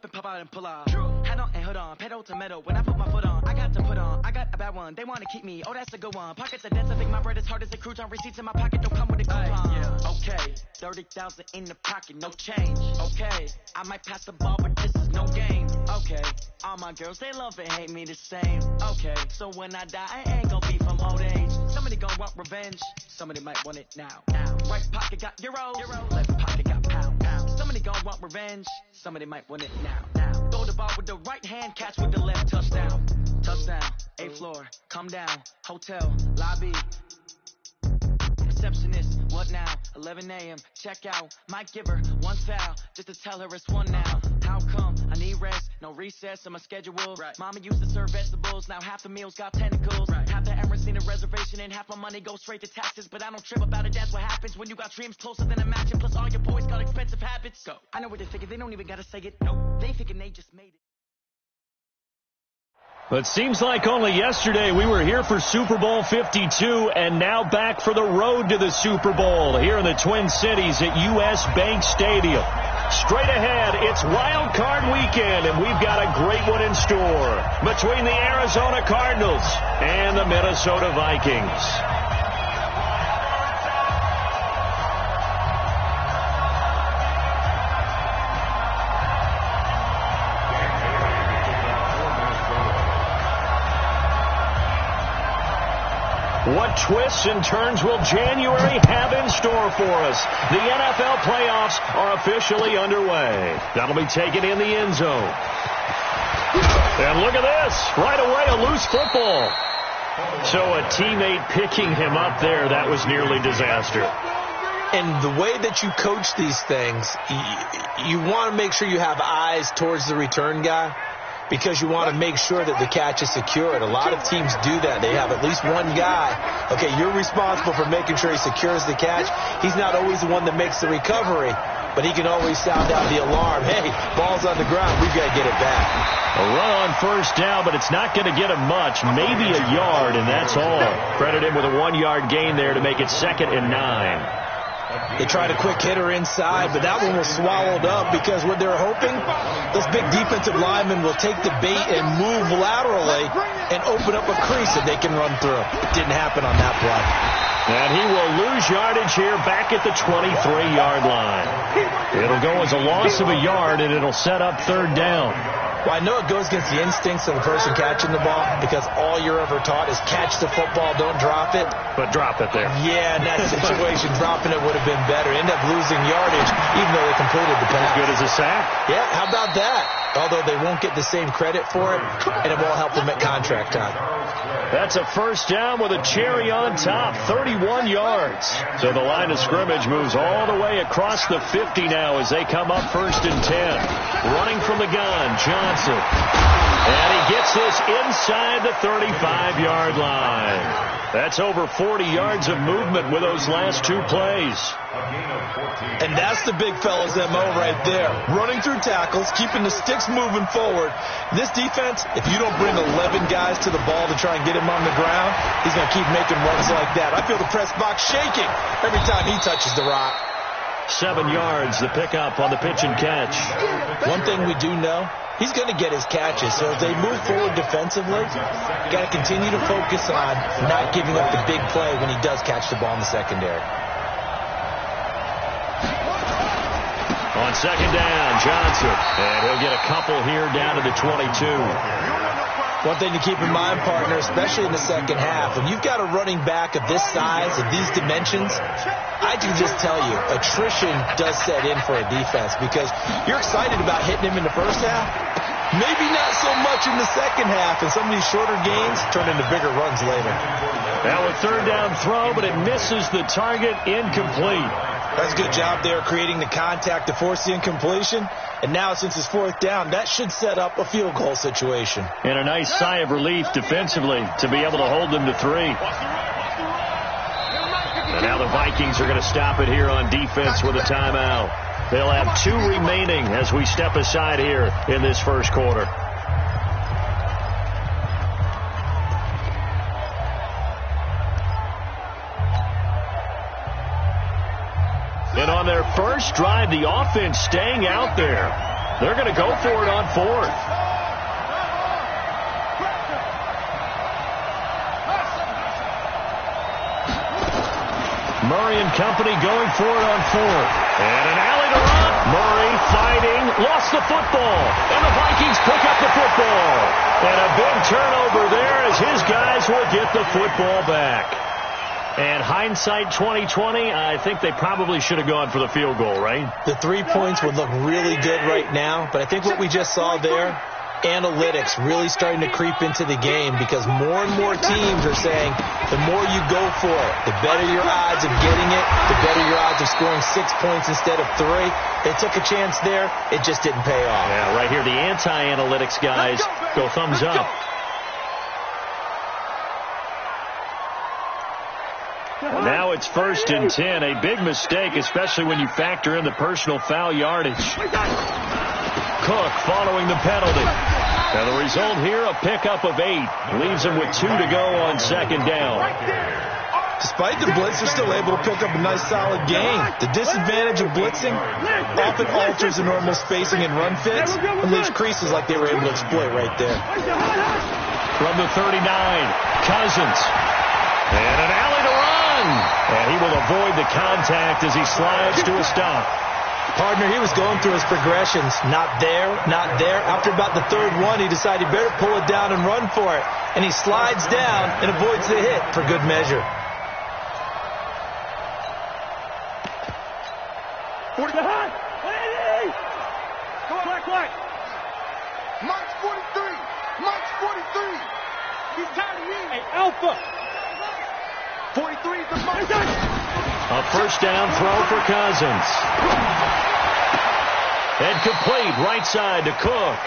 up and pop out and pull off. Hat on and hood on, pedal to metal. When I put my foot on, I got to put on. I got a bad one, they want to keep me. Oh, that's a good one. Pockets are dense, I think my bread is hard as a crouton. Receipts in my pocket don't come with a coupon. Yeah. Okay, 30,000 in the pocket, no change. Okay, I might pass the ball, but this is no game. Okay, all my girls, they love and hate me the same. Okay, so when I die, I ain't gonna be from old age. Somebody gonna want revenge, somebody might want it now. Right pocket got euro, left pocket got pound. Somebody gonna want revenge, somebody might want it now. Throw the ball with the right hand, catch with the left, touchdown. Touchdown, 8th floor, come down, hotel, lobby. Receptionist, what now? 11 a.m., check out. Might give her one foul, just to tell her it's one now. How come? I need rest, no recess in my schedule. Right. Mama used to serve vegetables, now half the meals got tentacles. Right. Half the errands need a reservation and half my money goes straight to taxes. But I don't trip about it, that's what happens when you got dreams closer than a match. Plus all your boys got expensive habits. Go. I know what they're thinking, they don't even gotta say it. Nope, they thinking they just made it. But seems like only yesterday we were here for Super Bowl 52 and now back for the road to the Super Bowl here in the Twin Cities at US Bank Stadium. Straight ahead, it's Wild Card Weekend, and we've got a great one in store between the Arizona Cardinals and the Minnesota Vikings. What twists and turns will January have in store for us? The NFL playoffs are officially underway. That'll be taken in the end zone. And look at this. Right away, a loose football. So a teammate picking him up there, that was nearly disaster. And the way that you coach these things, you want to make sure you have eyes towards the return guy, because you want to make sure that the catch is secured. A lot of teams do that. They have at least one guy. Okay, you're responsible for making sure he secures the catch. He's not always the one that makes the recovery, but he can always sound out the alarm. Hey, ball's on the ground. We've got to get it back. A run on first down, but it's not going to get him much. Maybe a yard, and that's all. Credit him with a 1-yard gain there to make it 2nd and 9. They tried a quick hitter inside, but that one was swallowed up because what they're hoping, those big defensive linemen will take the bait and move laterally and open up a crease that they can run through. It didn't happen on that play. And he will lose yardage here back at the 23-yard line. It'll go as a loss of a yard, and it'll set up 3rd down. Well, I know it goes against the instincts of the person catching the ball because all you're ever taught is catch the football, don't drop it. But drop it there. Yeah, in that situation, dropping it would have been better. End up losing yardage, even though they completed the pass. As good as a sack. Yeah, how about that? Although they won't get the same credit for it, and it won't help them at contract time. That's a first down with a cherry on top, 31 yards. So the line of scrimmage moves all the way across the 50 now as they come up 1st and 10. Running from the gun, Johnson. And he gets this inside the 35-yard line. That's over 40 yards of movement with those last 2 plays. And that's the big fella's MO right there. Running through tackles, keeping the sticks moving forward. This defense, if you don't bring 11 guys to the ball to try and get him on the ground, he's going to keep making runs like that. I feel the press box shaking every time he touches the rock. 7 yards, the pickup on the pitch and catch. One thing we do know, he's going to get his catches. So if they move forward defensively, got to continue to focus on not giving up the big play when he does catch the ball in the secondary. On 2nd down, Johnson. And he'll get a couple here down to the 22. One thing to keep in mind, partner, especially in the second half, when you've got a running back of this size, of these dimensions, I can just tell you, attrition does set in for a defense because you're excited about hitting him in the first half. Maybe not so much in the second half, and some of these shorter gains turn into bigger runs later. Now a 3rd down throw, but it misses the target, incomplete. That's a good job there creating the contact to force the incompletion. And now since it's 4th down, that should set up a field goal situation. And a nice sigh of relief defensively to be able to hold them to 3. And now the Vikings are going to stop it here on defense with a timeout. They'll have 2 remaining as we step aside here in this first quarter. And on their first drive, the offense staying out there. They're going to go for it on fourth. Murray and company going for it on fourth. And an alley to run. Murray fighting, lost the football. And the Vikings pick up the football. And a big turnover there as his guys will get the football back. And hindsight 2020, I think they probably should have gone for the field goal, right? The 3 points would look really good right now, but I think what we just saw there, analytics really starting to creep into the game because more and more teams are saying the more you go for it, the better your odds of getting it, the better your odds of scoring 6 points instead of 3. They took a chance there. It just didn't pay off. Yeah, right here, the anti-analytics guys go thumbs up. And now it's 1st and 10. A big mistake, especially when you factor in the personal foul yardage. Cook following the penalty. And the result here, a pickup of 8. Leaves him with 2 to go on 2nd down. Despite the blitz, they're still able to pick up a nice, solid gain. The disadvantage of blitzing often alters the normal spacing and run fits and leaves creases like they were able to exploit right there. From the 39, Cousins. And an alley to run. And he will avoid the contact as he slides to a stop. Partner, he was going through his progressions. Not there, not there. After about the 3rd one, he decided he better pull it down and run for it. And he slides down and avoids the hit for good measure. 40. Come on, Clark. March 43. March 43. He's tired of you. Hey, Alpha. 43 is the mark. A 1st down throw for Cousins. And complete right side to Cook.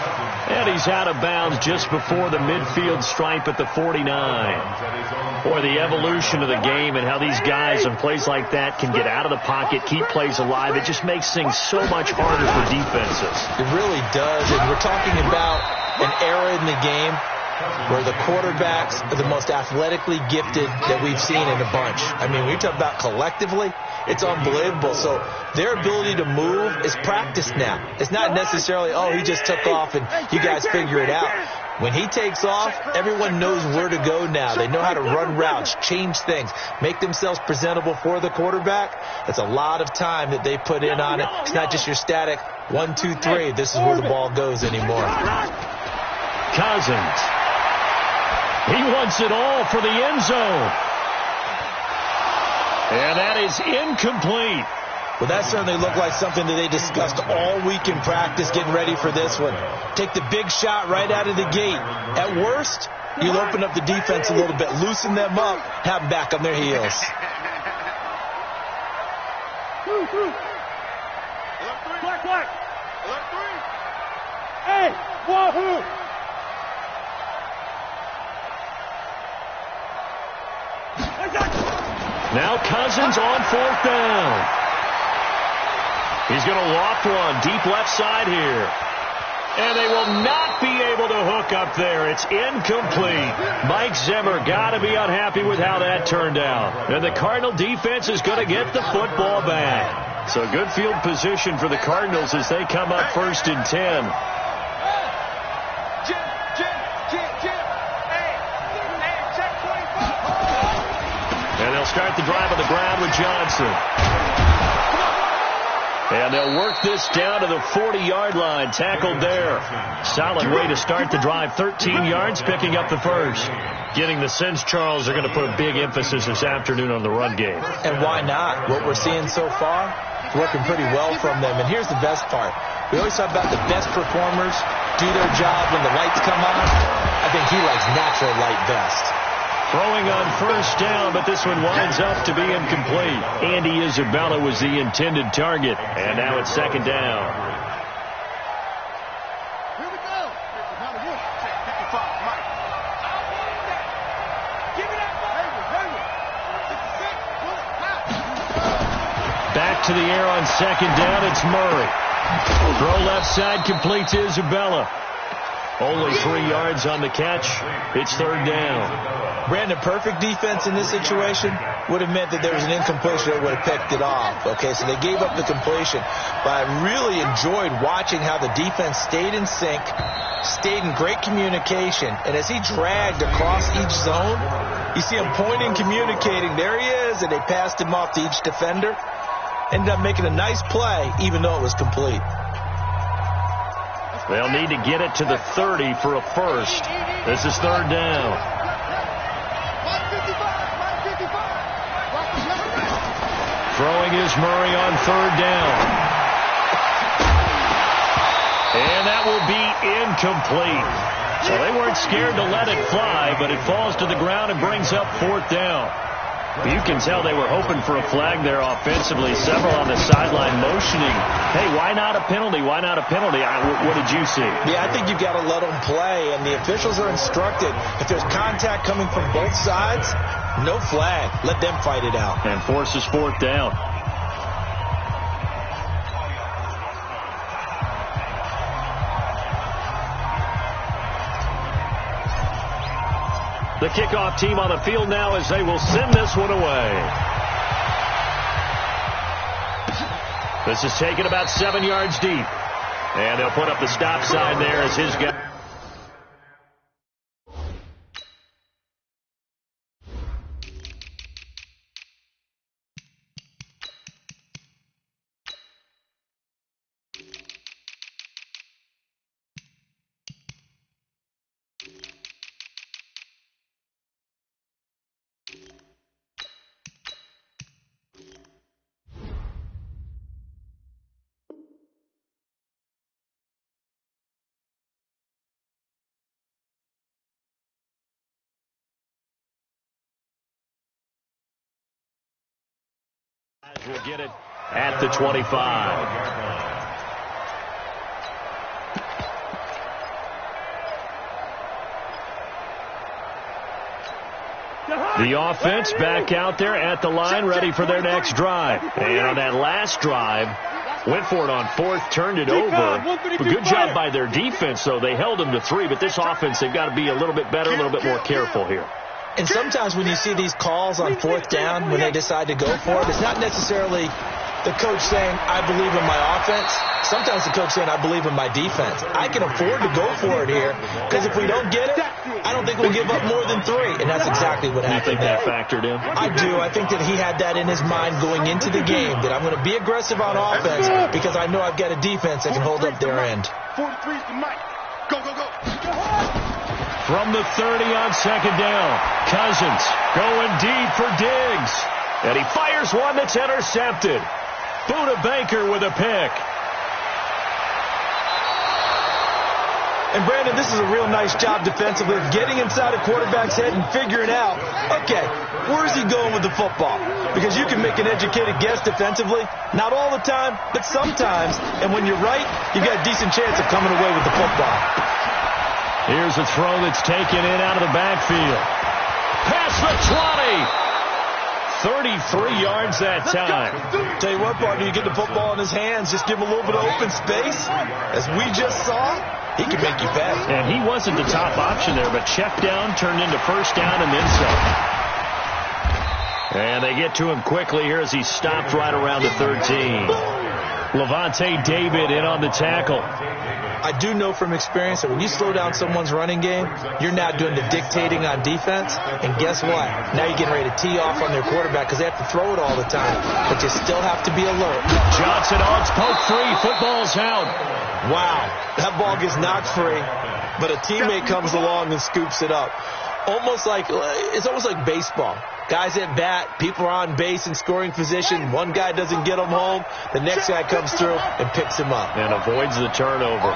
And he's out of bounds just before the midfield stripe at the 49. Boy, the evolution of the game and how these guys in plays like that can get out of the pocket, keep plays alive. It just makes things so much harder for defenses. It really does. And we're talking about an era in the game where the quarterbacks are the most athletically gifted that we've seen in a bunch. I mean, when you talk about collectively, it's unbelievable. So their ability to move is practiced now. It's not necessarily, oh, he just took off and you guys figure it out. When he takes off, everyone knows where to go now. They know how to run routes, change things, make themselves presentable for the quarterback. It's a lot of time that they put in on it. It's not just your static 1, 2, 3. This is where the ball goes anymore. Cousins. He wants it all for the end zone. And that is incomplete. Well, that certainly looked like something that they discussed all week in practice getting ready for this one. Take the big shot right out of the gate. At worst, you'll open up the defense a little bit, loosen them up, have them back on their heels. Clark. Hey, wahoo! Now Cousins on 4th down. He's going to loft one deep left side here. And they will not be able to hook up there. It's incomplete. Mike Zimmer got to be unhappy with how that turned out. And the Cardinal defense is going to get the football back. So good field position for the Cardinals as they come up 1st and 10. And they'll start the drive on the ground with Johnson. And they'll work this down to the 40-yard line. Tackled there. Solid way to start the drive. 13 yards, picking up the first. Getting the sense, Charles, are going to put a big emphasis this afternoon on the run game. And why not? What we're seeing so far, it's working pretty well from them. And here's the best part. We always talk about the best performers do their job when the lights come on. I think he likes natural light best. Throwing on 1st down, but this one winds up to be incomplete. Andy Isabella was the intended target. And now it's 2nd down. Here we go. Back to the air on 2nd down. It's Murray. Throw left side, complete to Isabella. Only 3 yards on the catch. It's third down. Brandon, perfect defense in this situation would have meant that there was an incompletion that would have picked it off. Okay, so they gave up the completion. But I really enjoyed watching how the defense stayed in sync, stayed in great communication. And as he dragged across each zone, you see him pointing, communicating. There he is, and they passed him off to each defender. Ended up making a nice play, even though it was complete. They'll need to get it to the 30 for a first. This is third down. Throwing is Murray on third down. And that will be incomplete. So they weren't scared to let it fly, but it falls to the ground and brings up fourth down. You can tell they were hoping for a flag there offensively. Several on the sideline motioning, hey, why not a penalty? Why not a penalty? What did you see? Yeah, I think you've got to let them play, and the officials are instructed. If there's contact coming from both sides, no flag. Let them fight it out. And forces fourth down. The kickoff team on the field now as they will send this one away. This is taken about 7 yards deep. And they'll put up the stop sign there as his guy. Will get it at the 25. The offense back out there at the line, ready for their next drive. And on that last drive, went for it on fourth, turned it over. But good job by their defense, though. They held them to 3, but this offense, they've got to be a little bit better, a little bit more careful here. And sometimes when you see these calls on fourth down, when they decide to go for it, it's not necessarily the coach saying, I believe in my offense. Sometimes the coach saying, I believe in my defense. I can afford to go for it here, because if we don't get it, I don't think we'll give up more than 3. And that's exactly what happened. You think that factored in? I do. I think that he had that in his mind going into the game, that I'm going to be aggressive on offense because I know I've got a defense that can hold up their end. 43 is the mic. Go, go, go. From the 30 on second down, Cousins going deep for Diggs. And he fires one that's intercepted. Buda Baker with a pick. And, Brandon, this is a real nice job defensively of getting inside a quarterback's head and figuring out, okay, where's he going with the football? Because you can make an educated guess defensively. Not all the time, but sometimes. And when you're right, you've got a decent chance of coming away with the football. Here's a throw that's taken in out of the backfield. Past the 20. 33 yards that time. Tell you what, partner, you get the football in his hands, just give him a little bit of open space. As we just saw, he can make you pay. And he wasn't the top option there, but check down turned into first down and then some. And they get to him quickly here as he stopped right around the 13. Levante David in on the tackle. I do know from experience that when you slow down someone's running game, you're now doing the dictating on defense. And guess what? Now you're getting ready to tee off on their quarterback because they have to throw it all the time. But you still have to be alert. Johnson on poke free. Football's out. Wow. That ball gets knocked free, but a teammate comes along and scoops it up. It's almost like baseball. Guys at bat, people are on base in scoring position. One guy doesn't get him home. The next guy comes through and picks him up. And avoids the turnover.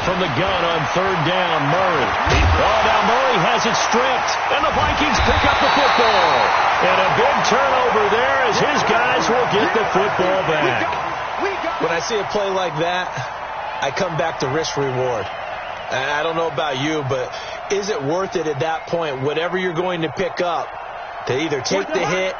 From the gun on third down, Murray. Now Murray has it stripped, and the Vikings pick up the football. And a big turnover there as his guys will get the football back. When I see a play like that, I come back to risk reward. And I don't know about you, but is it worth it at that point, whatever you're going to pick up, to either take the hit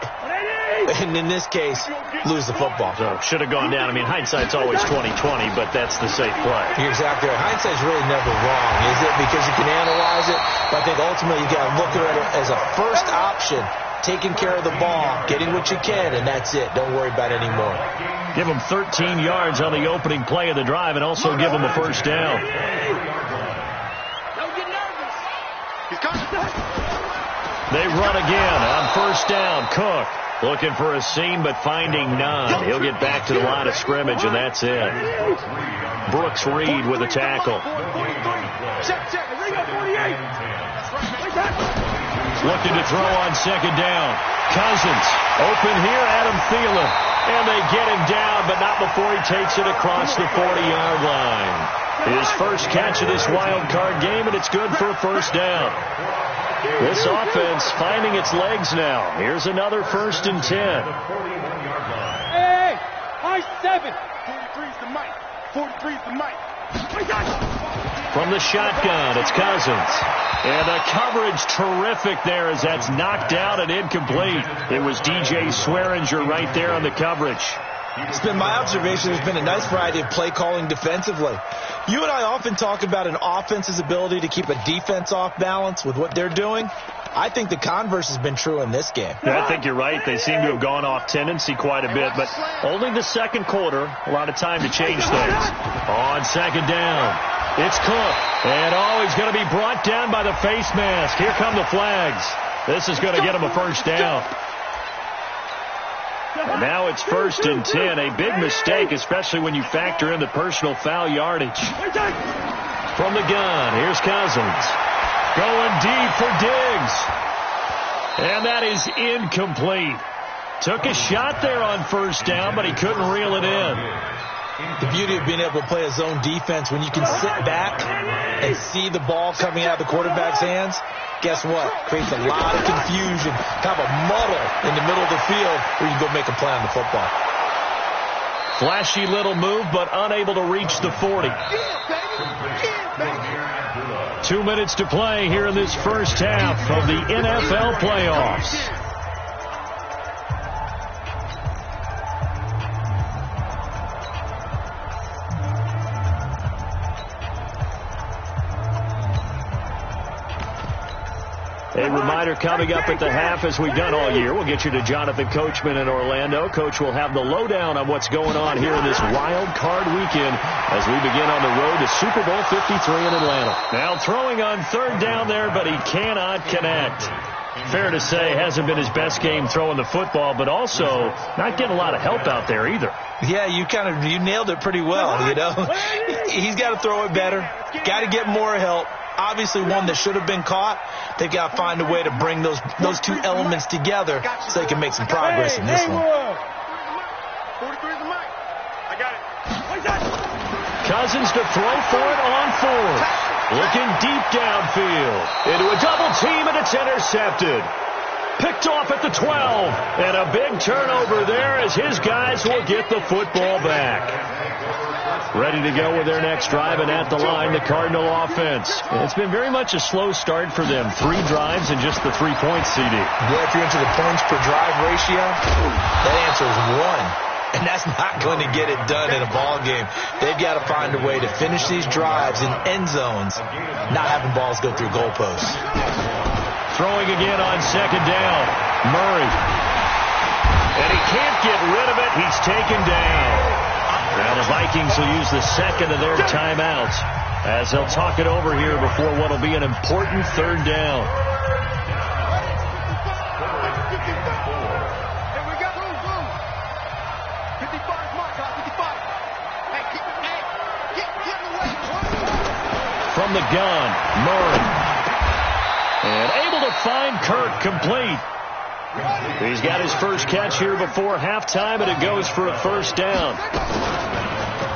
And in this case, lose the football. So should have gone down. I mean, hindsight's always 20/20, but that's the safe play. You're exactly right. Hindsight's really never wrong, is it? Because you can analyze it, but I think ultimately you got to look at it as a first option, taking care of the ball, getting what you can, and that's it. Don't worry about it anymore. Give them 13 yards on the opening play of the drive and also give them a first down. They run again on first down. Cook looking for a seam but finding none. He'll get back to the line of scrimmage, and that's it. Brooks Reed with a tackle. Looking to throw on second down. Cousins open here. Adam Thielen. And they get him down, but not before he takes it across the 40-yard line. His first catch of this wild card game, and it's good for a first down. This offense finding its legs now. Here's another 1st and 10. Hey, high 7. 43's the mic. 43's the mic. From the shotgun, it's Cousins. And the coverage terrific there as that's knocked out and incomplete. It was DJ Swearinger right there on the coverage. It's been my observation there's been a nice variety of play calling defensively. You and I often talk about an offense's ability to keep a defense off balance with what they're doing. I think the converse has been true in this game. Yeah, I think you're right. They seem to have gone off tendency quite a bit, but only the second quarter, a lot of time to change things. On second down, it's Cook. And he's going to be brought down by the face mask. Here come the flags. This is going to get him a first down. And now it's 1st and 10. A big mistake, especially when you factor in the personal foul yardage. From the gun, here's Cousins. Going deep for Diggs. And that is incomplete. Took a shot there on first down, but he couldn't reel it in. The beauty of being able to play a zone defense, when you can sit back and see the ball coming out of the quarterback's hands, guess what? Creates a lot of confusion, kind of a muddle in the middle of the field where you can go make a play on the football. Flashy little move, but unable to reach the 40. 2 minutes to play here in this first half of the NFL playoffs. A reminder coming up at the half, as we've done all year. We'll get you to Jonathan Coachman in Orlando. Coach will have the lowdown on what's going on here in this wild card weekend as we begin on the road to Super Bowl 53 in Atlanta. Now throwing on third down there, but he cannot connect. Fair to say, hasn't been his best game throwing the football, but also not getting a lot of help out there either. Yeah, you nailed it pretty well, you know. He's got to throw it better. Got to get more help. Obviously one that should have been caught. They've got to find a way to bring those two elements together so they can make some progress in this one. 43's the mic. I got it. Cousins to throw for it on fourth. Looking deep downfield. Into a double team, and it's intercepted. Picked off at the 12. And a big turnover there as his guys will get the football back. Ready to go with their next drive, and at the line, the Cardinal offense. And it's been very much a slow start for them. 3 drives and just the 3 points, CD. Yeah, if you're into the points per drive ratio, that answer is 1. And that's not going to get it done in a ball game. They've got to find a way to finish these drives in end zones, not having balls go through goalposts. Throwing again on second down. Murray. And he can't get rid of it. He's taken down. Now the Vikings will use the second of their timeouts as they'll talk it over here before what will be an important third down. From the gun, Murray. And able to find Kirk complete. He's got his first catch here before halftime, and it goes for a first down.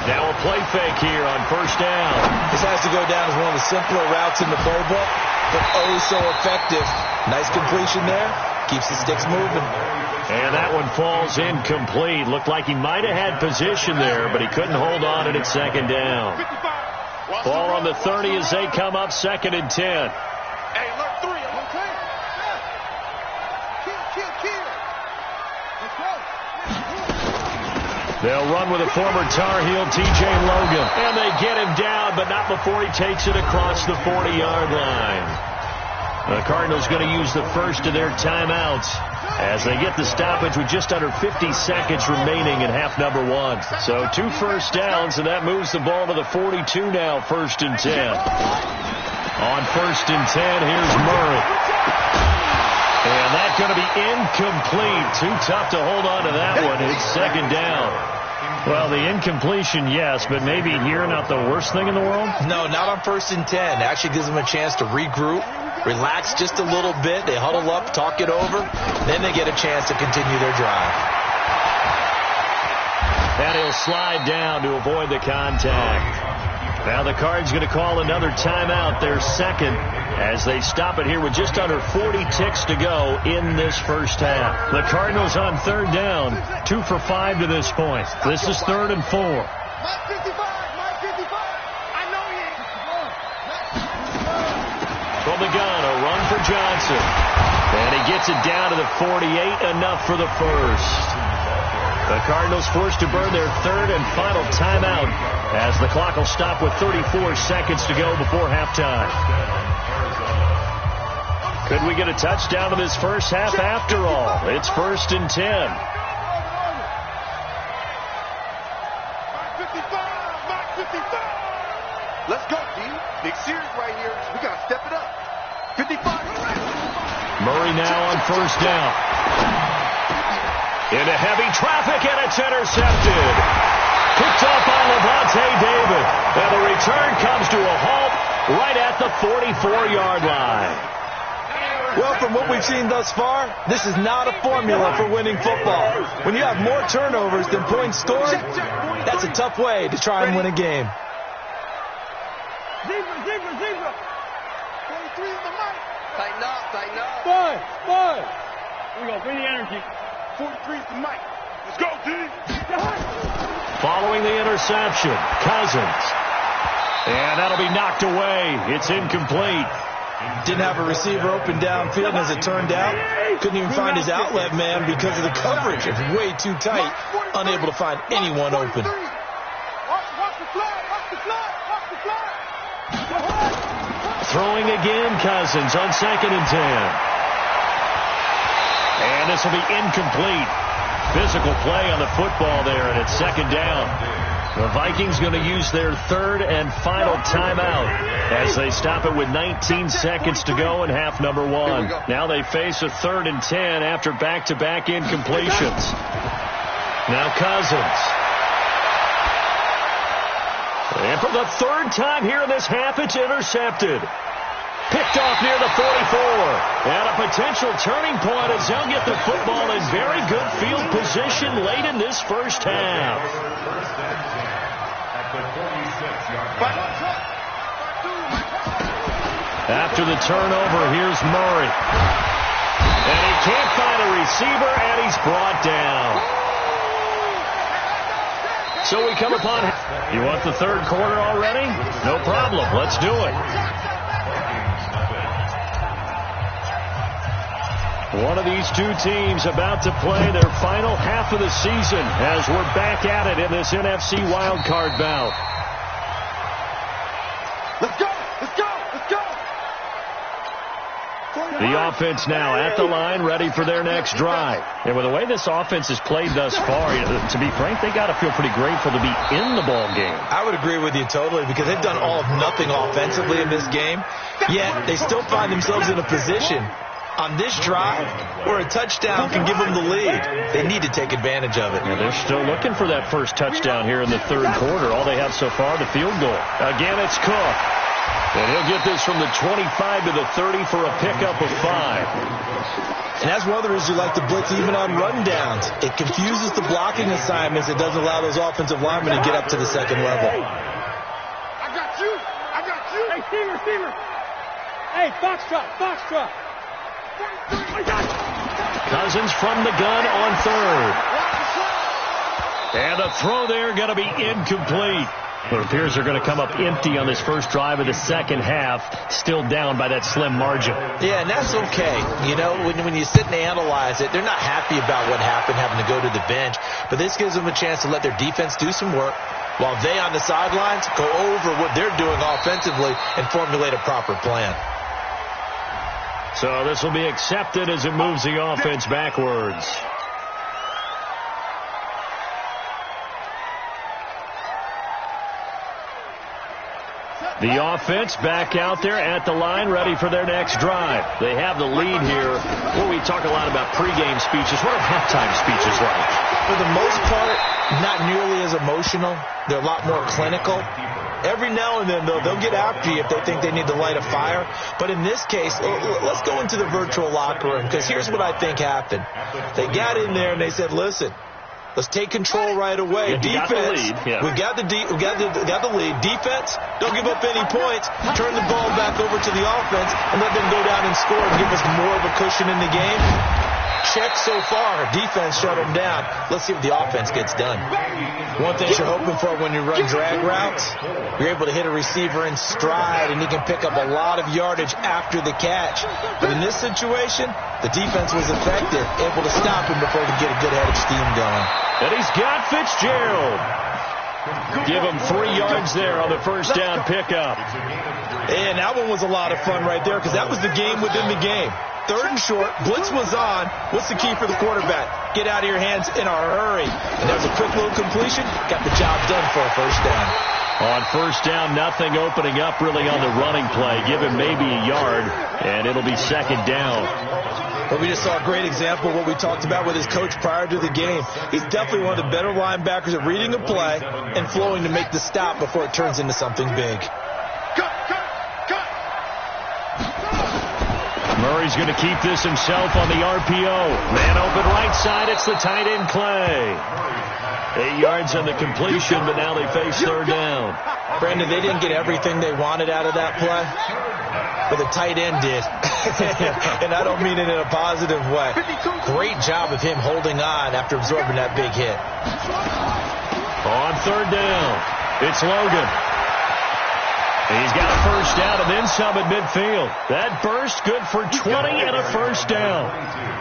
Now a play fake here on first down. This has to go down as one of the simpler routes in the playbook, but oh so effective. Nice completion there. Keeps the sticks moving. And that one falls incomplete. Looked like he might have had position there, but he couldn't hold on to it at second down. Ball on the 30 as they come up 2nd and 10. They'll run with a former Tar Heel, T.J. Logan. And they get him down, but not before he takes it across the 40-yard line. The Cardinals going to use the first of their timeouts as they get the stoppage with just under 50 seconds remaining in half number one. So 2 first downs, and that moves the ball to the 42 now, 1st and 10. On 1st and 10, here's Murray. And that's going to be incomplete. Too tough to hold on to that one. It's 2nd down. Well, the incompletion, yes, but maybe here not the worst thing in the world? No, not on 1st and 10. It actually gives them a chance to regroup, relax just a little bit. They huddle up, talk it over. Then they get a chance to continue their drive. And he'll slide down to avoid the contact. Now the Cards going to call another timeout, their second, as they stop it here with just under 40 ticks to go in this first half. The Cardinals on 3rd down, 2 for 5 to this point. This is 3rd and 4. From the gun, a run for Johnson. And he gets it down to the 48, enough for the first. The Cardinals forced to burn their 3rd and final timeout as the clock will stop with 34 seconds to go before halftime. Could we get a touchdown in this first half after all? It's 1st and 10. Let's go, D. Big series right here. We got to step it up. 55. Murray now on 1st down. Into heavy traffic, and it's intercepted. Picked off by Levante David. And the return comes to a halt right at the 44-yard line. Well, from what we've seen thus far, this is not a formula for winning football. When you have more turnovers than points scored, that's a tough way to try and win a game. Zebra. 23 is the mic. Tighten up. Boy. Here we go. Bring the energy. 43 is the mic. Let's go, D. Following the interception, Cousins. And that'll be knocked away. It's incomplete. Didn't have a receiver open downfield, as it turned out. Couldn't even find his outlet man because of the coverage. It's way too tight. Unable to find anyone open. Watch the flag. Throwing again, Cousins on 2nd and 10. And this will be incomplete. Physical play on the football there, and it's 2nd down. The Vikings going to use their 3rd and final timeout as they stop it with 19 seconds to go in half number one. Now they face a 3rd and 10 after back-to-back incompletions. Now Cousins. And for the 3rd time here in this half, it's intercepted. Picked off near the 44. And a potential turning point as they'll get the football in very good field position late in this first half. After the turnover, here's Murray. And he can't find a receiver, and he's brought down. So we come upon... You want the 3rd quarter already? No problem. Let's do it. One of these two teams about to play their final half of the season as we're back at it in this NFC wildcard bout. Let's go. The offense now at the line, ready for their next drive. And with the way this offense has played thus far, to be frank, they got to feel pretty grateful to be in the ball game. I would agree with you totally, because they've done all of nothing offensively in this game, yet they still find themselves in a position on this drive where a touchdown can give them the lead. They need to take advantage of it. And they're still looking for that first touchdown here in the 3rd quarter. All they have so far, the field goal. Again, it's Cook. And he'll get this from the 25 to the 30 for a pickup of 5. And that's one of the reasons you like to blitz even on run downs. It confuses the blocking assignments. It doesn't allow those offensive linemen to get up to the 2nd level. I got you. Hey, receiver. Hey, box drop. Cousins from the gun on 3rd. And a throw there going to be incomplete. It appears they're going to come up empty on this first drive of the second half, still down by that slim margin. Yeah, and that's okay. You know, when you sit and analyze it, they're not happy about what happened, having to go to the bench. But this gives them a chance to let their defense do some work while they on the sidelines go over what they're doing offensively and formulate a proper plan. So this will be accepted as it moves the offense backwards. The offense back out there at the line, ready for their next drive. They have the lead here. Well, we talk a lot about pregame speeches. What are halftime speeches like? For the most part, not nearly as emotional. They're a lot more clinical. Every now and then, though, they'll get after you if they think they need to light a fire. But in this case, let's go into the virtual locker room, because here's what I think happened. They got in there and they said, listen, let's take control right away. Defense, we got the lead. Defense, don't give up any points. Turn the ball back over to the offense and let them go down and score and give us more of a cushion in the game. Check so far. Defense shut them down. Let's see what the offense gets done. One thing you're hoping for when you run drag routes, you're able to hit a receiver in stride, and he can pick up a lot of yardage after the catch. But in this situation, the defense was effective, able to stop him before he could get a good head of steam going. And he's got Fitzgerald. Give him 3 yards there on the first down pickup. And that one was a lot of fun right there, because that was the game within the game. 3rd and short, blitz was on. What's the key for the quarterback? Get out of your hands in a hurry. And there's a quick little completion. Got the job done for a first down. On first down, nothing opening up really on the running play. Give him maybe a yard, and it'll be second down. But we just saw a great example of what we talked about with his coach prior to the game. He's definitely one of the better linebackers at reading a play and flowing to make the stop before it turns into something big. Murray's going to keep this himself on the RPO. Man open right side. It's the tight end Clay. 8 yards on the completion, but now they face 3rd down. Brandon, they didn't get everything they wanted out of that play, but the tight end did. And I don't mean it in a positive way. Great job of him holding on after absorbing that big hit. On 3rd down, it's Logan. He's got a first down and then some at midfield. That burst good for 20 and a first down.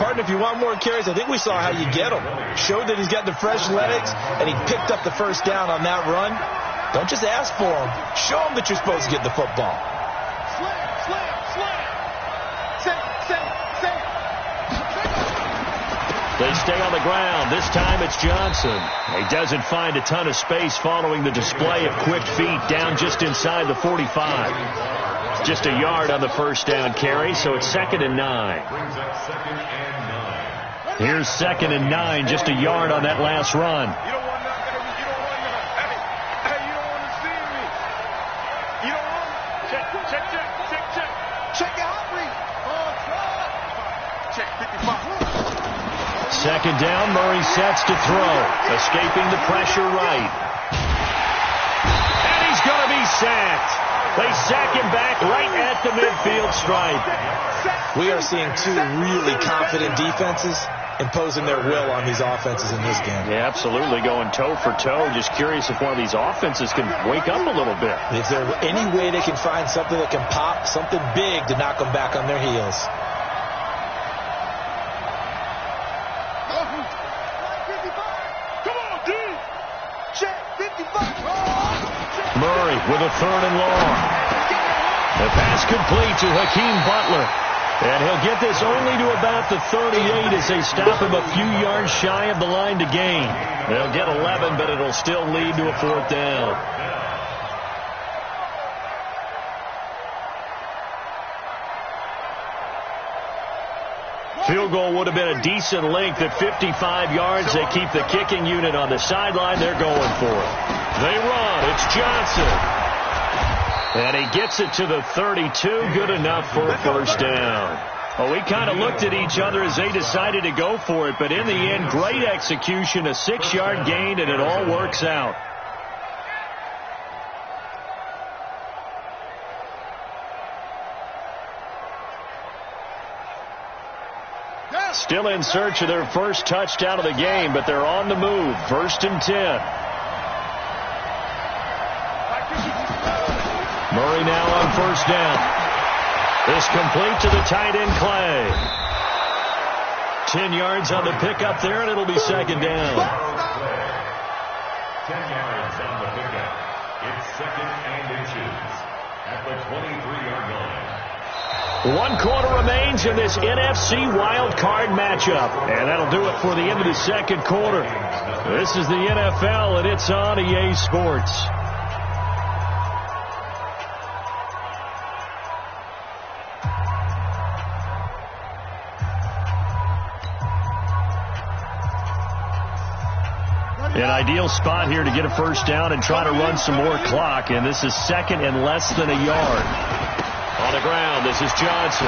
Partner, if you want more carries, I think we saw how you get him. Showed that he's got the fresh legs, and he picked up the first down on that run. Don't just ask for him. Show him that you're supposed to get the football. They stay on the ground. This time it's Johnson. He doesn't find a ton of space following the display of quick feet down just inside the 45. Just a yard on the first down carry, so it's 2nd and 9. Here's 2nd and 9, just a yard on that last run. Second down, Murray sets to throw. Escaping the pressure right. And he's going to be sacked. They sack him back right at the midfield stripe. We are seeing 2 really confident defenses imposing their will on these offenses in this game. Yeah, absolutely, going toe for toe. Just curious if one of these offenses can wake up a little bit. If there's any way they can find something that can pop, something big to knock them back on their heels. Murray with a 3rd and long. The pass complete to Hakeem Butler. And he'll get this only to about the 38 as they stop him a few yards shy of the line to gain. They'll get 11, but it'll still lead to a 4th down. Field goal would have been a decent length at 55 yards. They keep the kicking unit on the sideline. They're going for it. They run. It's Johnson. And he gets it to the 32. Good enough for a first down. Well, we kind of looked at each other as they decided to go for it. But in the end, great execution, a 6-yard gain, and it all works out. Still in search of their first touchdown of the game, but they're on the move. 1st and 10. Murray now on first down. This complete to the tight end, Clay. 10 yards on the pickup there, and it'll be second down. 10 yards on the pickup. It's second and inches at the 23-yard line. 1 quarter remains in this NFC wild card matchup. And that'll do it for the end of the second quarter. This is the NFL, and it's on EA Sports. An ideal spot here to get a first down and try to run some more clock. And this is second and less than a yard. On the ground, this is Johnson.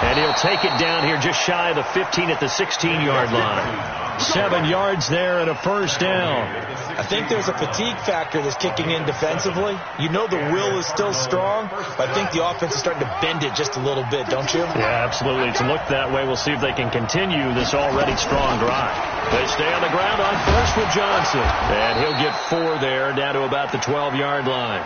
And he'll take it down here just shy of the 15 at the 16-yard line. 7 yards there and a first down. I think there's a fatigue factor that's kicking in defensively. You know the will is still strong, but I think the offense is starting to bend it just a little bit, don't you? Yeah, absolutely. It's looked that way. We'll see if they can continue this already strong drive. They stay on the ground on first with Johnson. And he'll get 4 there, down to about the 12-yard line.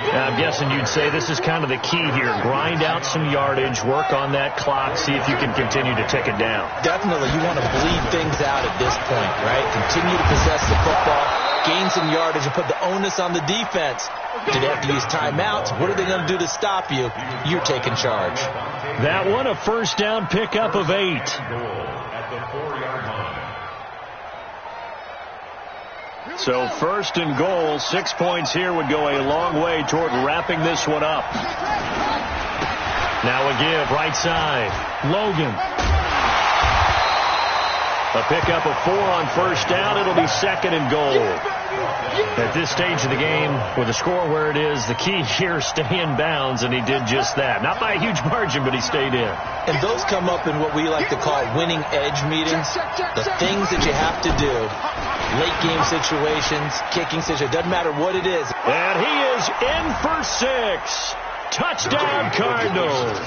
Now, I'm guessing you'd say this is kind of the key here. Grind out some yardage, work on that clock, see if you can continue to tick it down. Definitely. You want to bleed things out at this point, right? Continue to possess the football, gain some yardage, and put the onus on the defense. Do they have to use timeouts? What are they going to do to stop you? You're taking charge. That one, a first down pickup of 8. At the 4-yard line. So first and goal, 6 points here would go a long way toward wrapping this one up. Now a give, right side. Logan. A pickup of 4 on first down. It'll be second and goal. At this stage of the game, with the score where it is, the key here, stay in bounds, and he did just that. Not by a huge margin, but he stayed in. And those come up in what we like to call winning edge meetings. The things that you have to do. Late game situations, kicking situations, doesn't matter what it is. And he is in for 6. Touchdown, Cardinals.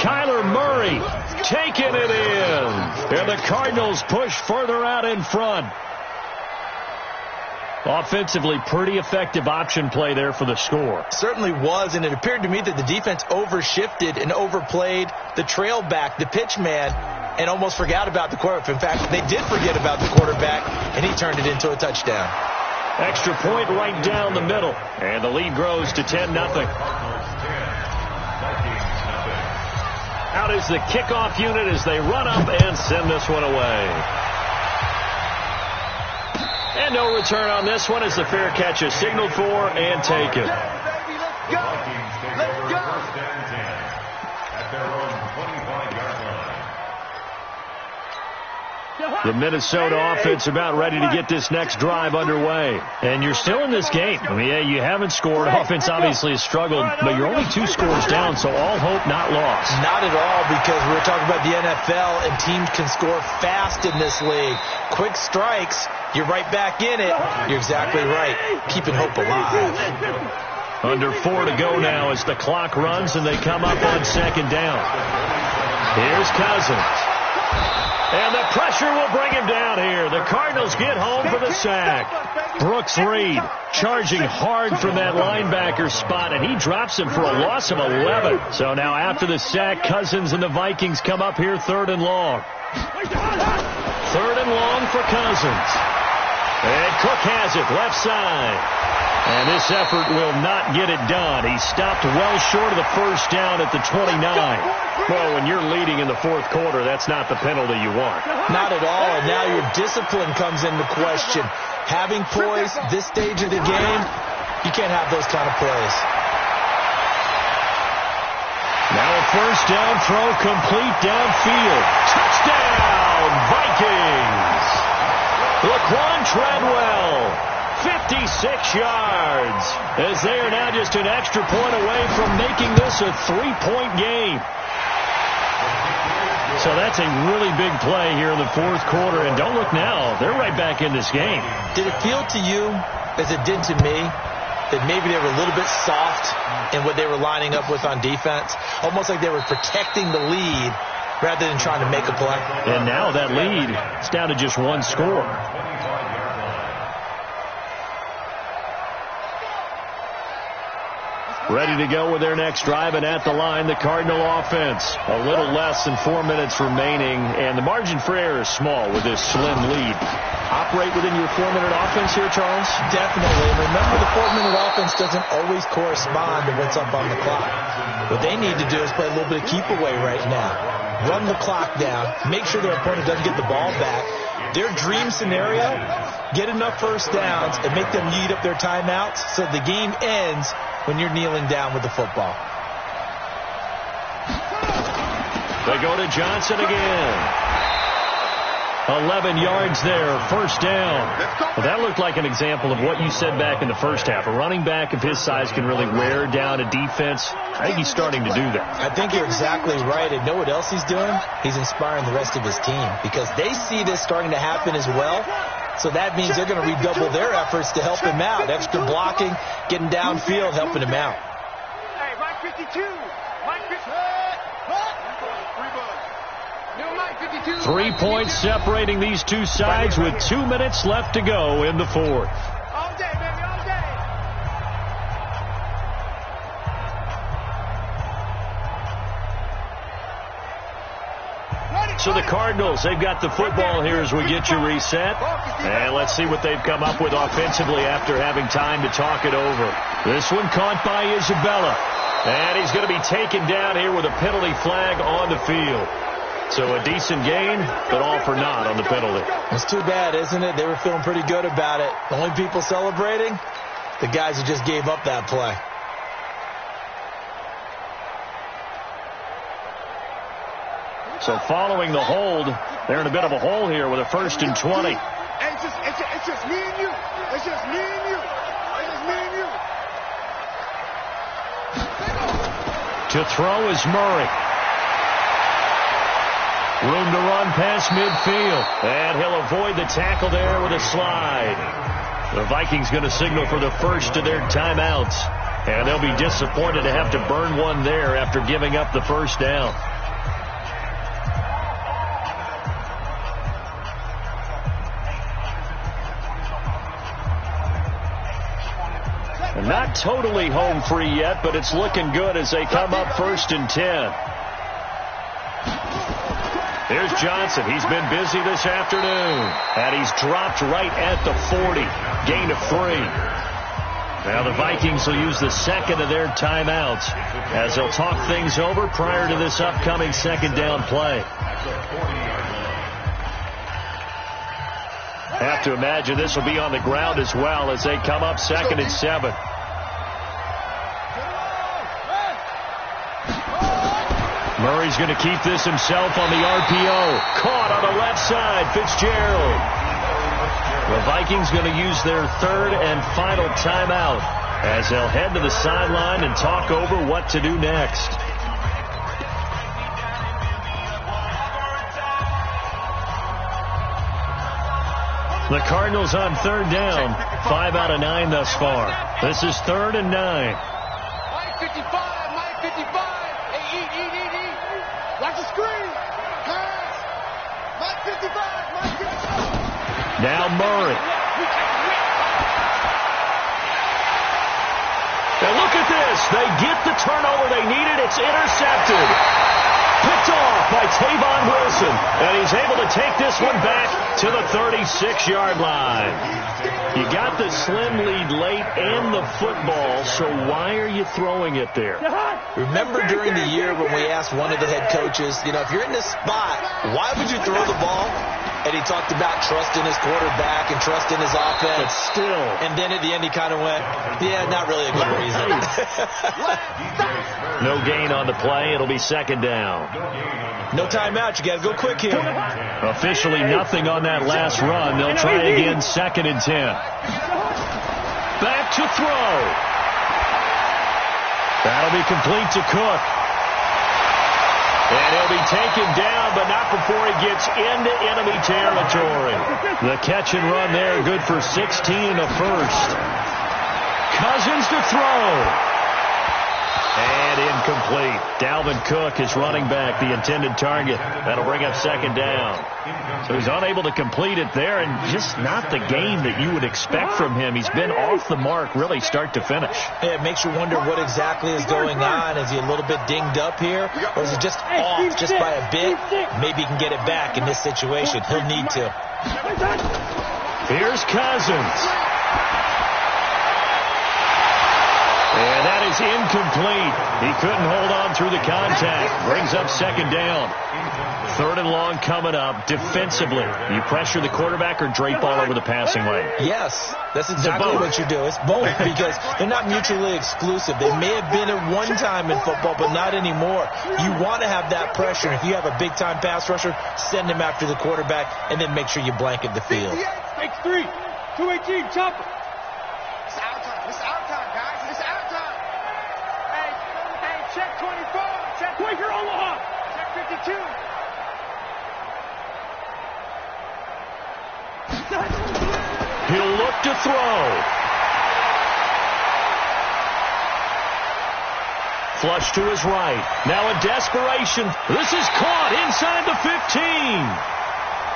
Kyler Murray taking it in. And the Cardinals push further out in front. Offensively, pretty effective option play there for the score. Certainly was, and it appeared to me that the defense overshifted and overplayed the trail back, the pitch man, and almost forgot about the quarterback. In fact, they did forget about the quarterback, and he turned it into a touchdown. Extra point right down the middle, and the lead grows to 10-0. Out is the kickoff unit as they run up and send this one away. And no return on this one as the fair catch is signaled for and taken. The Minnesota offense about ready to get this next drive underway. And you're still in this game. I mean, yeah, you haven't scored. Offense obviously has struggled, but you're only 2 scores down, so all hope not lost. Not at all, because we're talking about the NFL, and teams can score fast in this league. Quick strikes, you're right back in it. You're exactly right. Keeping hope alive. Under 4 to go now as the clock runs and they come up on second down. Here's Cousins. And the pressure will bring him down here. The Cardinals get home for the sack. Brooks Reed charging hard from that linebacker spot, and he drops him for a loss of 11. So now after the sack, Cousins and the Vikings come up here 3rd and long. 3rd and long for Cousins. And Cook has it, left side. And this effort will not get it done. He stopped well short of the first down at the 29. Well, when you're leading in the 4th quarter, that's not the penalty you want. Not at all, and now your discipline comes into question. Having poise this stage of the game, you can't have those kind of plays. Now a first down throw complete downfield. Touchdown, Vikings! Laquan Treadwell, 56 yards, as they are now just an extra point away from making this a 3-point game. So that's a really big play here in the 4th quarter, and don't look now, they're right back in this game. Did it feel to you, as it did to me, that maybe they were a little bit soft in what they were lining up with on defense? Almost like they were protecting the lead rather than trying to make a play. And now that lead is down to just 1 score. Ready to go with their next drive, and at the line, the Cardinal offense. A little less than 4 minutes remaining, and the margin for error is small with this slim lead. Operate within your 4-minute offense here, Charles? Definitely. Remember, the 4-minute offense doesn't always correspond to what's up on the clock. What they need to do is play a little bit of keep away right now. Run the clock down. Make sure their opponent doesn't get the ball back. Their dream scenario, get enough first downs and make them eat up their timeouts so the game ends when you're kneeling down with the football. They go to Johnson again. 11 yards there, first down. Well, that looked like an example of what you said back in the first half. A running back of his size can really wear down a defense. I think he's starting to do that. I think you're exactly right. And know what else he's doing? He's inspiring the rest of his team because they see this starting to happen as well. So that means they're going to redouble their efforts to help him out. Extra blocking, getting downfield, helping him out. Hey, Mike 52. Mike 52. 3 points separating these two sides with 2 minutes left to go in the fourth. All day, baby, all day. So the Cardinals, they've got the football here as we get you reset. And let's see what they've come up with offensively after having time to talk it over. This one caught by Isabella. And he's going to be taken down here with a penalty flag on the field. So a decent gain, but all for naught on the penalty. It's too bad, isn't it? They were feeling pretty good about it. The only people celebrating, the guys who just gave up that play. So following the hold, they're in a bit of a hole here with a 1st and 20. It's just me and you. It's just me and you. It's just me and you. To throw is Murray. Room to run past midfield. And he'll avoid the tackle there with a slide. The Vikings going to signal for the first of their timeouts. And they'll be disappointed to have to burn one there after giving up the first down. And not totally home free yet, but it's looking good as they come up 1st and 10. Here's Johnson. He's been busy this afternoon. And he's dropped right at the 40. Gain of 3. Now the Vikings will use the second of their timeouts as they'll talk things over prior to this upcoming second down play. Have to imagine this will be on the ground as well as they come up 2nd and 7. Murray's going to keep this himself on the RPO. Caught on the left side, Fitzgerald. The Vikings going to use their 3rd and final timeout as they'll head to the sideline and talk over what to do next. The Cardinals on 3rd down, 5 out of 9 thus far. This is 3rd and 9. Mike 55, Mike 55. Hey, eat. Watch the screen. Pass. Mike 55, Mike 55. Now Murray. And look at this. They get the turnover they needed. It's intercepted. Picked off by Tavon Wilson. And he's able to take this one back to the 36-yard line. You got the slim lead late and the football, so why are you throwing it there? Remember during the year when we asked one of the head coaches, if you're in this spot, why would you throw the ball? And he talked about trust in his quarterback and trust in his offense. But still. And then at the end he kind of went, yeah, not really a good reason. No gain on the play. It'll be 2nd down. No timeout. You got to go quick here. Officially nothing on that last run. They'll try again 2nd and 10. Back to throw. That'll be complete to Cook. And he'll be taken down, but not before he gets into enemy territory. The catch and run there, good for 16 and a first. Cousins to throw. And incomplete. Dalvin Cook is running back, the intended target. That'll bring up second down. So he's unable to complete it there, and just not the game that you would expect from him. He's been off the mark really start to finish. Yeah, it makes you wonder what exactly is going on. Is he a little bit dinged up here, or is he just off just by a bit? Maybe he can get it back in this situation. He'll need to. Here's Cousins. And that is incomplete. He couldn't hold on through the contact. Brings up second down. Third and long coming up. Defensively, you pressure the quarterback or drape all over the passing lane? Yes, that's exactly what you do. It's both, because they're not mutually exclusive. They may have been at one time in football, but not anymore. You want to have that pressure. If you have a big-time pass rusher, send him after the quarterback, and then make sure you blanket the field. X3, 218, chopper. It's our time. It's our time, guys. It's our time. Hey, check 24. Check Quaker Omaha. Check 52. He'll look to throw. Flush to his right. Now a desperation. This is caught inside the 15.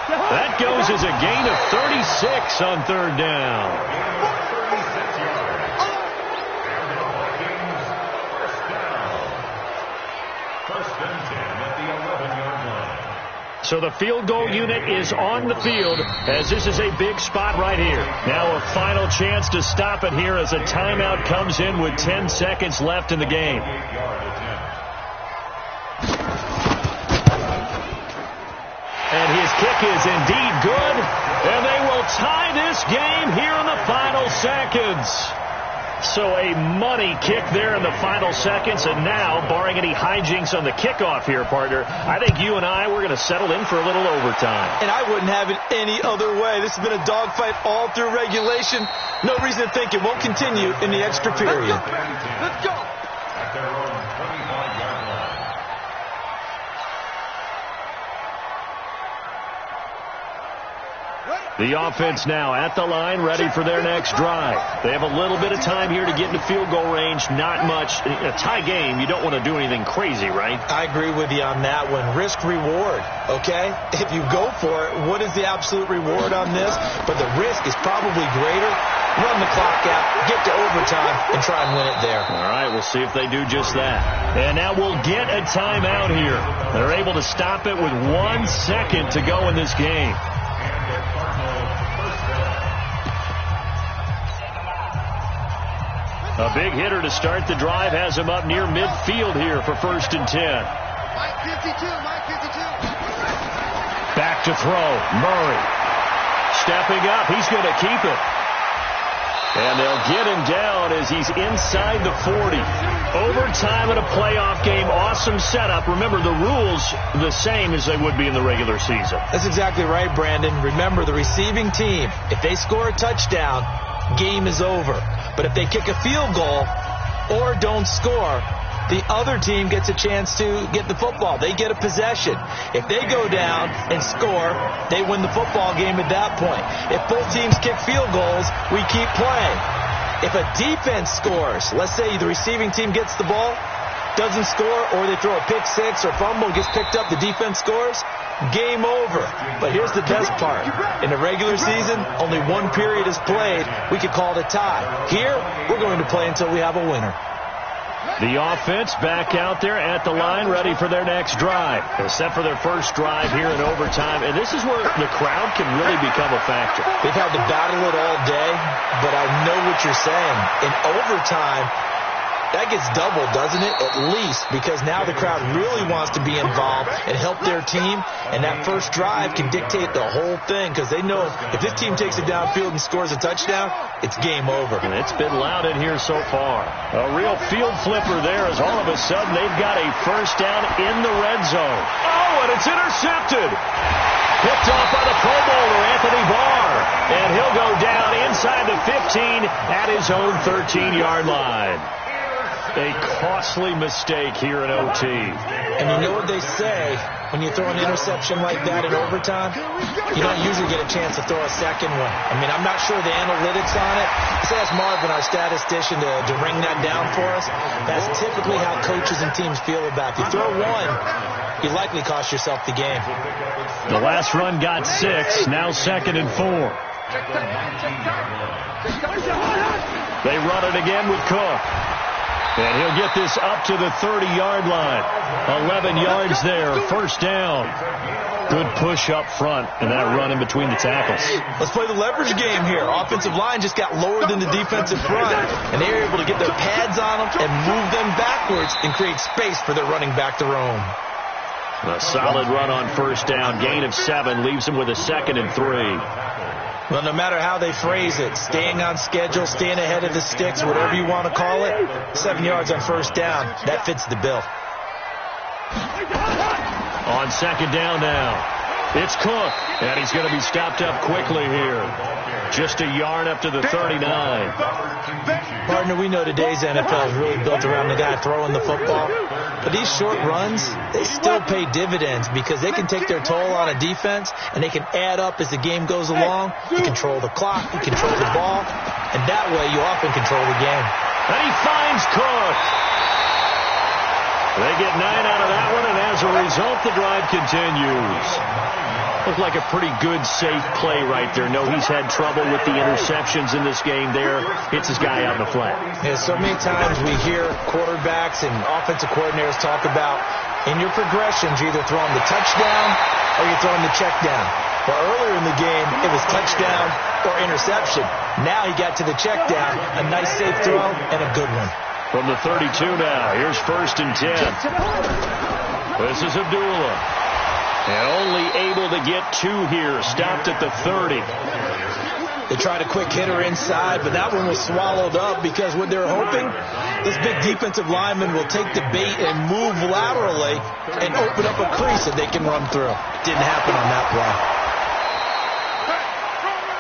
That goes as a gain of 36 on third down. 36 yards. And the Vikings first down. First and 10 at the 11-yard line. So the field goal unit is on the field as this is a big spot right here. Now a final chance to stop it here as a timeout comes in with 10 seconds left in the game. 8-yard attempt. And his kick is indeed good. And they will tie this game here in the final seconds. So a money kick there in the final seconds. And now, barring any hijinks on the kickoff here, partner, I think you and I, we're going to settle in for a little overtime. And I wouldn't have it any other way. This has been a dogfight all through regulation. No reason to think it won't continue in the extra period. Let's go. At their own 25-yard line. The offense now at the line, ready for their next drive. They have a little bit of time here to get into field goal range. Not much. A tie game, you don't want to do anything crazy, right? I agree with you on that one. Risk reward, okay? If you go for it, what is the absolute reward on this? But the risk is probably greater. Run the clock out, get to overtime, and try and win it there. All right, we'll see if they do just that. And now we'll get a timeout here. They're able to stop it with 1 second to go in this game. A big hitter to start the drive has him up near midfield here for first and 10. Mike 52, Mike 52. Back to throw. Murray. Stepping up. He's going to keep it. And they'll get him down as he's inside the 40. Overtime in a playoff game. Awesome setup. Remember, the rules the same as they would be in the regular season. That's exactly right, Brandon. Remember, the receiving team, if they score a touchdown, game is over. But if they kick a field goal or don't score, the other team gets a chance to get the football. They get a possession. If they go down and score, they win the football game at that point. If both teams kick field goals, we keep playing. If a defense scores, let's say the receiving team gets the ball, doesn't score, or they throw a pick six or fumble, gets picked up, the defense scores, game over. But here's the best part. In the regular season, only one period is played. We could call it a tie. Here, we're going to play until we have a winner. The offense back out there at the line, ready for their next drive. They're set for their first drive here in overtime, and this is where the crowd can really become a factor. They've had to battle it all day, but I know what you're saying. In overtime, that gets doubled, doesn't it? At least, because now the crowd really wants to be involved and help their team, and that first drive can dictate the whole thing, because they know if this team takes it downfield and scores a touchdown, it's game over. And it's been loud in here so far. A real field flipper there as all of a sudden they've got a first down in the red zone. Oh, and it's intercepted. Picked off by the Pro Bowler, Anthony Barr. And he'll go down inside the 15 at his own 13-yard line. A costly mistake here in OT. And you know what they say, when you throw an interception like that in overtime, you don't usually get a chance to throw a second one. I mean, I'm not sure the analytics on it. Let's ask Marvin, our statistician, to ring that down for us. That's typically how coaches and teams feel about it. If you throw one, you likely cost yourself the game. The last run got 6, now 2nd and 4. They run it again with Cook. And he'll get this up to the 30-yard line. 11 yards there, first down. Good push up front, and that run in between the tackles. Let's play the leverage game here. Offensive line just got lower than the defensive front, and they were able to get their pads on them and move them backwards and create space for their running back to roam. A solid run on first down. Gain of 7 leaves him with a 2nd and 3. Well, no matter how they phrase it, staying on schedule, staying ahead of the sticks, whatever you want to call it, 7 yards on first down, that fits the bill. On second down now, it's Cook, and he's going to be stopped up quickly here. Just a yard up to the 39. Partner, we know today's NFL is really built around the guy throwing the football. But these short runs, they still pay dividends because they can take their toll on a defense, and they can add up as the game goes along. You control the clock, you control the ball, and that way you often control the game. And he finds Cook. They get 9 out of that one, and as a result, the drive continues. Looked like a pretty good, safe play right there. No, he's had trouble with the interceptions in this game there. Hits his guy out in the flat. Yeah, so many times we hear quarterbacks and offensive coordinators talk about, in your progressions, you're either throwing the touchdown or you're throwing the check down. Well, earlier in the game, it was touchdown or interception. Now he got to the check down, a nice, safe throw, and a good one. From the 32 now, here's 1st and 10. This is Abdullah. And only able to get 2 here. Stopped at the 30. They tried a quick hitter inside, but that one was swallowed up because what they're hoping, this big defensive lineman will take the bait and move laterally and open up a crease that they can run through. Didn't happen on that play.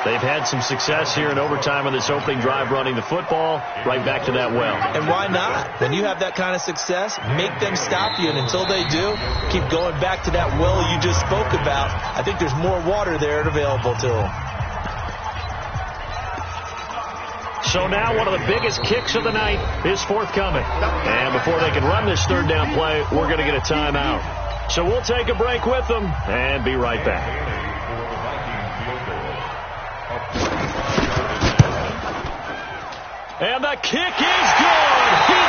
They've had some success here in overtime on this opening drive running the football right back to that well. And why not? When you have that kind of success, make them stop you. And until they do, keep going back to that well you just spoke about. I think there's more water there available to them. So now one of the biggest kicks of the night is forthcoming. And before they can run this third down play, we're going to get a timeout. So we'll take a break with them and be right back. And the kick is good. He